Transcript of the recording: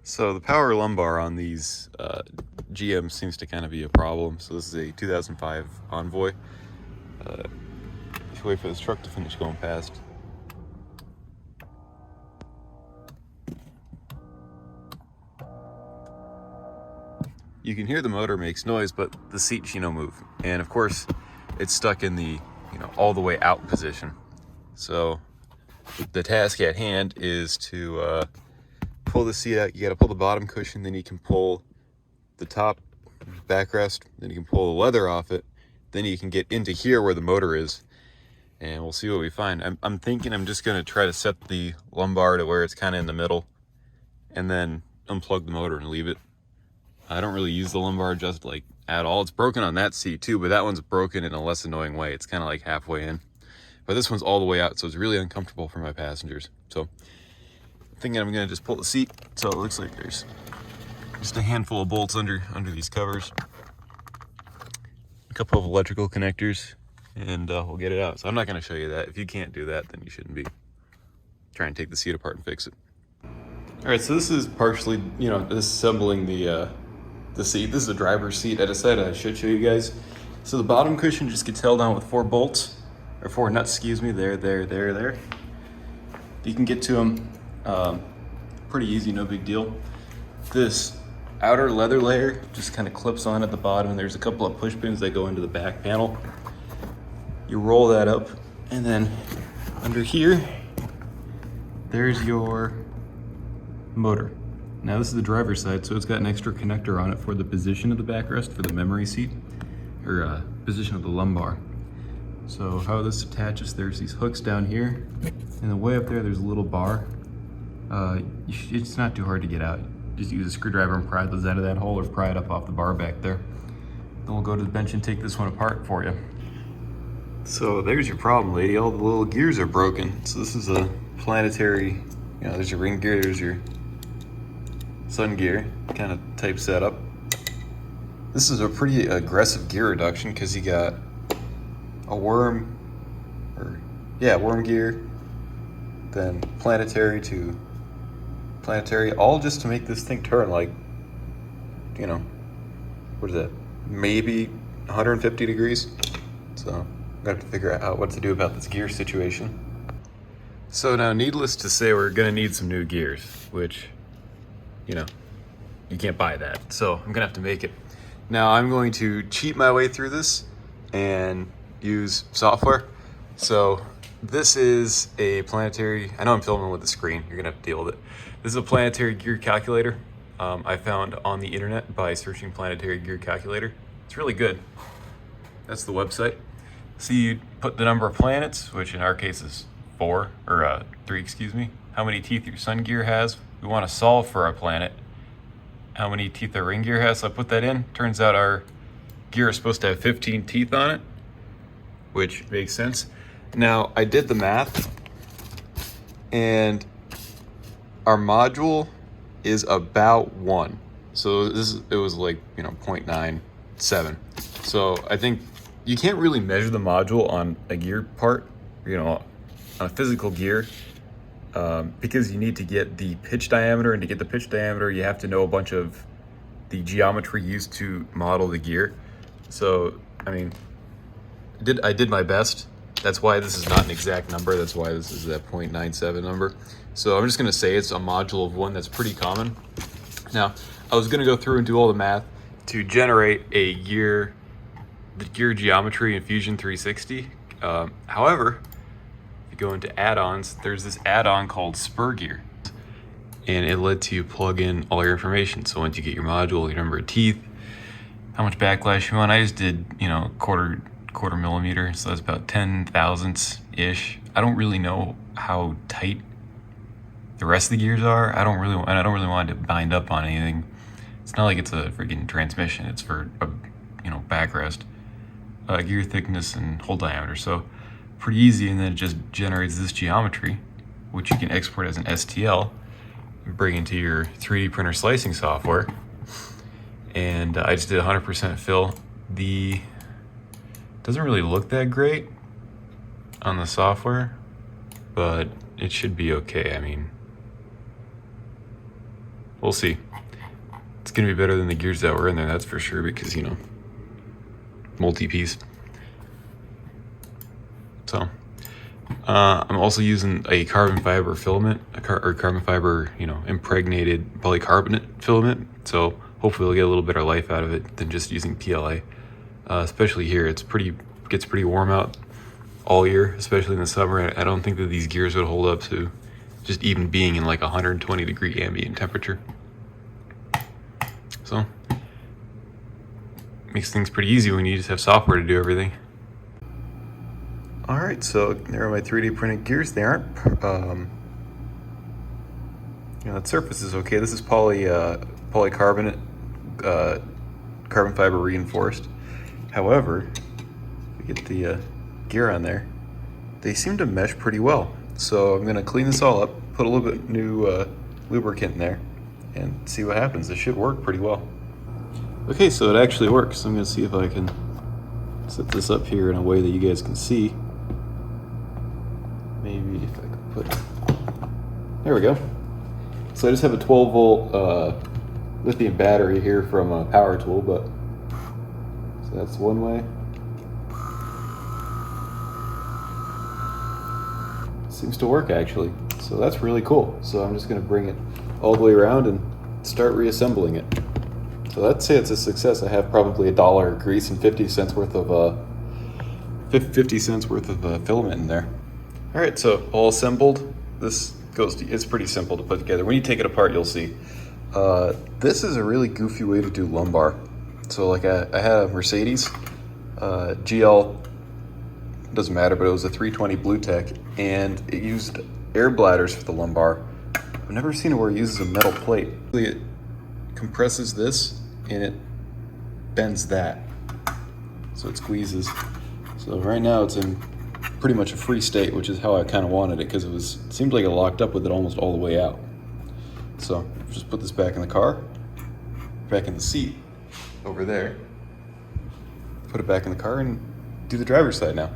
So the power lumbar on these GM seems to kind of be a problem. So this is a 2005 Envoy. Wait for this truck to finish going past. You can hear the motor makes noise, but the seat, move. And of course, it's stuck in the, all the way out position. So the task at hand is to pull the seat out. You got to pull the bottom cushion, then you can pull the top backrest, then you can pull the leather off it, then you can get into here where the motor is, and we'll see what we find. I'm thinking I'm just going to try to set the lumbar to where it's kind of in the middle, and then unplug the motor and leave it. I don't really use the lumbar just like at all. It's broken on that seat too, but that one's broken in a less annoying way. It's kind of like halfway in, but this one's all the way out, so it's really uncomfortable for my passengers. So I'm thinking I'm gonna just pull the seat. So it looks like there's just a handful of bolts under these covers, a couple of electrical connectors, and we'll get it out. So I'm not gonna show you that. If you can't do that, then you shouldn't be trying to take the seat apart and fix it. All right, so this is partially, disassembling the seat. This is the driver's seat. I decided I should show you guys. So the bottom cushion just gets held on with 4 bolts, or 4 nuts, excuse me. There. You can get to them pretty easy, no big deal. This outer leather layer just kind of clips on at the bottom. There's a couple of push pins that go into the back panel. You roll that up, and then under here, there's your motor. Now this is the driver's side, so it's got an extra connector on it for the position of the backrest for the memory seat, or position of the lumbar. So how this attaches, there's these hooks down here, and then way up there there's a little bar. It's not too hard to get out. Just use a screwdriver and pry those out of that hole, or pry it up off the bar back there. Then we'll go to the bench and take this one apart for you. So there's your problem, lady. All the little gears are broken. So this is a planetary, there's your ring gear, there's your sun gear kind of type setup. This is a pretty aggressive gear reduction because you got a worm gear, then planetary to planetary, all just to make this thing turn like, what is that? Maybe 150 degrees. So I'm gonna have to figure out what to do about this gear situation. So now, needless to say, we're gonna need some new gears, which, you can't buy that. So I'm gonna have to make it. Now I'm going to cheat my way through this and use software. So this is a planetary, I know I'm filming with the screen, you're gonna have to deal with it. This is a planetary gear calculator I found on the internet by searching planetary gear calculator. It's really good. That's the website. So you put the number of planets, which in our case is 3, excuse me. How many teeth your sun gear has. We want to solve for our planet. How many teeth our ring gear has, so I put that in. Turns out our gear is supposed to have 15 teeth on it, which makes sense. Now, I did the math, and our module is about 1. So it was like, 0.97. So I think you can't really measure the module on a gear part, on a physical gear, because you need to get the pitch diameter, and to get the pitch diameter, you have to know a bunch of the geometry used to model the gear. So, I did my best. That's why this is not an exact number. That's why this is that 0.97 number. So I'm just gonna say it's a module of 1. That's pretty common. Now, I was gonna go through and do all the math to generate the gear geometry in Fusion 360. However, if you go into add-ons, there's this add-on called Spur Gear, and it lets you plug in all your information. So once you get your module, your number of teeth, how much backlash you want. I just did, quarter millimeter, so that's about 10 thousandths ish. I don't really know how tight the rest of the gears are. I don't really want to bind up on anything. It's not like it's a freaking transmission. It's for a backrest, gear thickness and hole diameter. So pretty easy, and then it just generates this geometry, which you can export as an STL, bring into your 3D printer slicing software. And I just did 100% fill. Doesn't really look that great on the software, but it should be okay. we'll see. It's gonna be better than the gears that were in there, that's for sure, because, you know, multi-piece. So I'm also using a carbon fiber filament, or carbon fiber, you know, impregnated polycarbonate filament. So hopefully we'll get a little better life out of it than just using PLA. Especially here, gets pretty warm out all year, especially in the summer. I don't think that these gears would hold up to just even being in like 120 degree ambient temperature. So makes things pretty easy when you just have software to do everything. All right, so there are my 3D printed gears. They aren't, you know, that surface is okay. This is polycarbonate, carbon fiber reinforced. However, if we get the gear on there, they seem to mesh pretty well. So I'm gonna clean this all up, put a little bit new lubricant in there, and see what happens. This should work pretty well. Okay, so it actually works. I'm gonna see if I can set this up here in a way that you guys can see. Maybe if I could put, there we go. So I just have a 12 volt lithium battery here from a power tool, but so that's one way. Seems to work actually. So that's really cool. So I'm just gonna bring it all the way around and start reassembling it. So let's say it's a success. I have probably $1 grease and 50 cents worth of 50 cents worth of filament in there. All right, so all assembled. It's pretty simple to put together. When you take it apart, you'll see. This is a really goofy way to do lumbar. So like I had a Mercedes GL, doesn't matter, but it was a 320 Blue Tech, and it used air bladders for the lumbar. I've never seen it where it uses a metal plate. It compresses this and it bends that, so it squeezes. So right now it's in pretty much a free state, which is how I kind of wanted it, because it seemed like it locked up with it almost all the way out. So just put this back in the car, back in the seat over there, put it back in the car, and do the driver's side now.